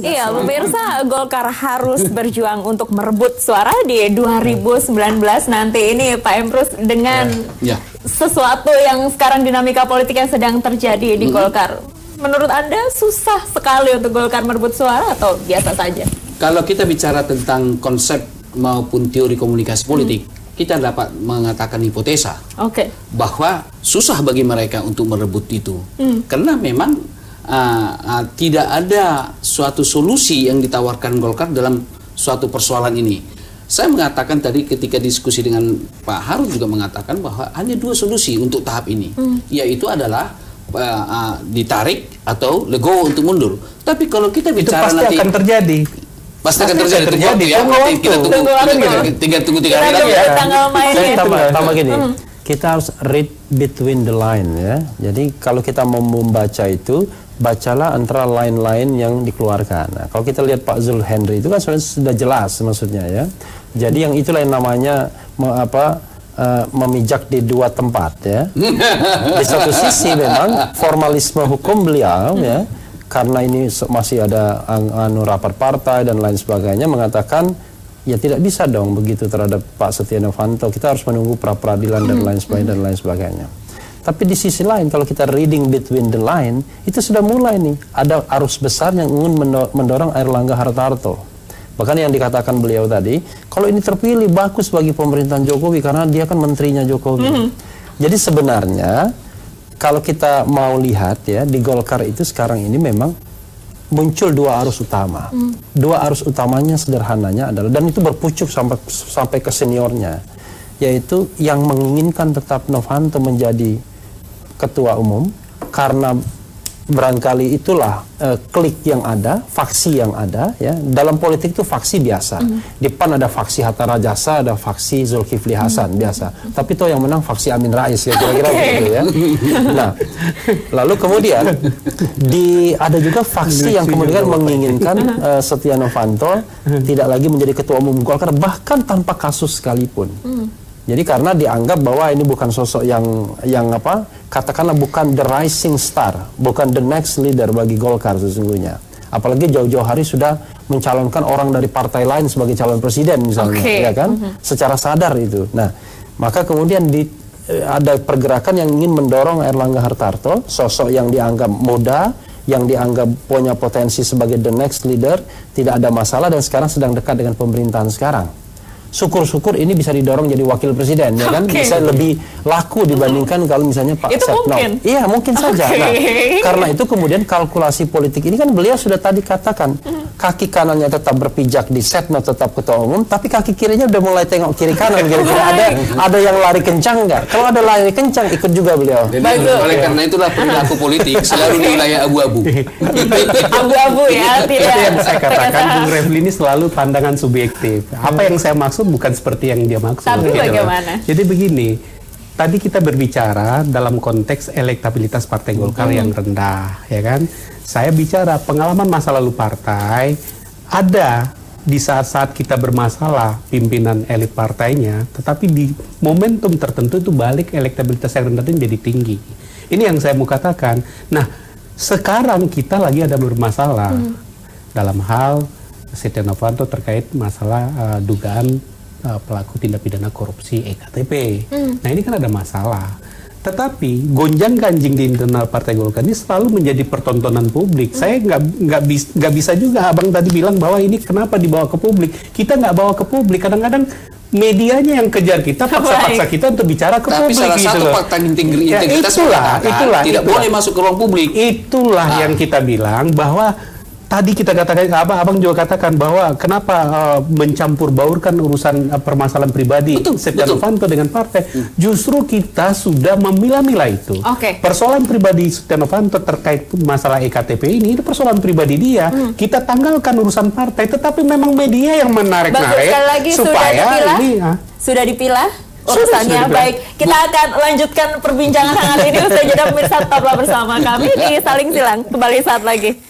Iya, pemirsa, Golkar harus berjuang untuk merebut suara di 2019 nanti ini, Pak Emrus, dengan sesuatu yang sekarang dinamika politik yang sedang terjadi di Golkar. Menurut Anda susah sekali untuk Golkar merebut suara atau biasa saja? Kalau kita bicara tentang konsep maupun teori komunikasi politik, kita dapat mengatakan hipotesa bahwa susah bagi mereka untuk merebut itu, karena memang tidak ada suatu solusi yang ditawarkan Golkar dalam suatu persoalan ini. Saya mengatakan tadi ketika diskusi dengan Pak Harun juga mengatakan bahwa hanya dua solusi untuk tahap ini, yaitu adalah ditarik atau legowo untuk mundur. Tapi kalau kita bicara itu pasti nanti akan terjadi. Pasti akan terjadi. Kita tunggu 3 hari lagi ya. Tanggal mainnya. Tambah gini, kita harus read between the line ya. Jadi kalau kita mau membaca itu, bacalah antara line-line yang dikeluarkan. Nah, kalau kita lihat Pak Zul Henry itu kan sudah jelas maksudnya ya. Jadi yang itulah yang namanya memijak di dua tempat ya. Di satu sisi memang formalisme hukum beliau ya, karena ini masih ada rapat partai dan lain sebagainya, mengatakan ya tidak bisa dong begitu terhadap Pak Setia Novanto, kita harus menunggu pra-peradilan dan lain sebagainya. Tapi di sisi lain kalau kita reading between the line, itu sudah mulai nih ada arus besar yang ingin mendorong Airlangga Hartarto. Bahkan yang dikatakan beliau tadi, kalau ini terpilih bagus bagi pemerintahan Jokowi karena dia kan menterinya Jokowi. Jadi sebenarnya kalau kita mau lihat ya, di Golkar itu sekarang ini memang muncul dua arus utama. Dua arus utamanya sederhananya adalah, dan itu berpucuk sampai ke seniornya, yaitu yang menginginkan tetap Novanto menjadi ketua umum karena barangkali itulah klik yang ada, faksi yang ada ya. Dalam politik itu faksi biasa. Di PAN ada faksi Hatta Rajasa, ada faksi Zulkifli Hasan biasa. Tapi itu yang menang faksi Amin Rais ya, kira-kira begitu ya. Nah, lalu kemudian ada juga faksi yang kemudian menginginkan Setia Novanto tidak lagi menjadi ketua umum Golkar bahkan tanpa kasus sekalipun. Jadi karena dianggap bahwa ini bukan sosok yang katakanlah bukan the rising star, bukan the next leader bagi Golkar sesungguhnya. Apalagi jauh-jauh hari sudah mencalonkan orang dari partai lain sebagai calon presiden misalnya, ya kan? Secara sadar itu. Nah, maka kemudian ada pergerakan yang ingin mendorong Airlangga Hartarto, sosok yang dianggap muda, yang dianggap punya potensi sebagai the next leader, tidak ada masalah dan sekarang sedang dekat dengan pemerintahan sekarang. Syukur-syukur ini bisa didorong jadi wakil presiden, ya kan? Bisa lebih laku dibandingkan kalau misalnya Pak Setnov. Iya, mungkin saja. Nah, karena itu kemudian kalkulasi politik ini kan beliau sudah tadi katakan, kaki kanannya tetap berpijak di Setnov tetap ketua umum, tapi kaki kirinya udah mulai tengok kiri kanan. Kira-kira ada yang lari kencang nggak? Kalau ada lari kencang, ikut juga beliau. Oleh karena itulah perilaku politik selalu di wilayah abu-abu. Abu-abu ya, tidak. Itu yang saya katakan, Bung Refli ini selalu pandangan subjektif. Apa yang saya maksud bukan seperti yang dia maksud. Tapi bagaimana? Jadi begini, tadi kita berbicara dalam konteks elektabilitas Partai Golkar yang rendah, ya kan? Saya bicara pengalaman masa lalu partai, ada di saat-saat kita bermasalah pimpinan elit partainya, tetapi di momentum tertentu itu balik elektabilitas yang rendah itu menjadi tinggi. Ini yang saya mau katakan. Nah, sekarang kita lagi ada bermasalah dalam hal Setia Novanto terkait masalah dugaan pelaku tindak pidana korupsi EKTP. Nah, ini kan ada masalah. Tetapi gonjang ganjing di internal Partai Golkar ini selalu menjadi pertontonan publik. Saya nggak bisa juga abang tadi bilang bahwa ini kenapa dibawa ke publik. Kita nggak bawa ke publik. Kadang-kadang medianya yang kejar kita, paksa-paksa kita untuk bicara ke publik. Tapi salah satu fakta integritas itulah, tidak boleh masuk ke ruang publik. Itulah yang kita bilang bahwa tadi kita katakan, abang juga katakan bahwa kenapa mencampur baurkan urusan permasalahan pribadi Setia Novanto dengan partai. Justru kita sudah memilah-milah itu. Persoalan pribadi Setia Novanto terkait masalah EKTP ini persoalan pribadi dia. Kita tanggalkan urusan partai, tetapi memang media yang menarik-narik supaya sudah dipilah urusannya. Baik, kita akan lanjutkan perbincangan hangat ini usai jeda. Pemirsa, tetaplah bersama kami di Saling Silang. Kembali saat lagi.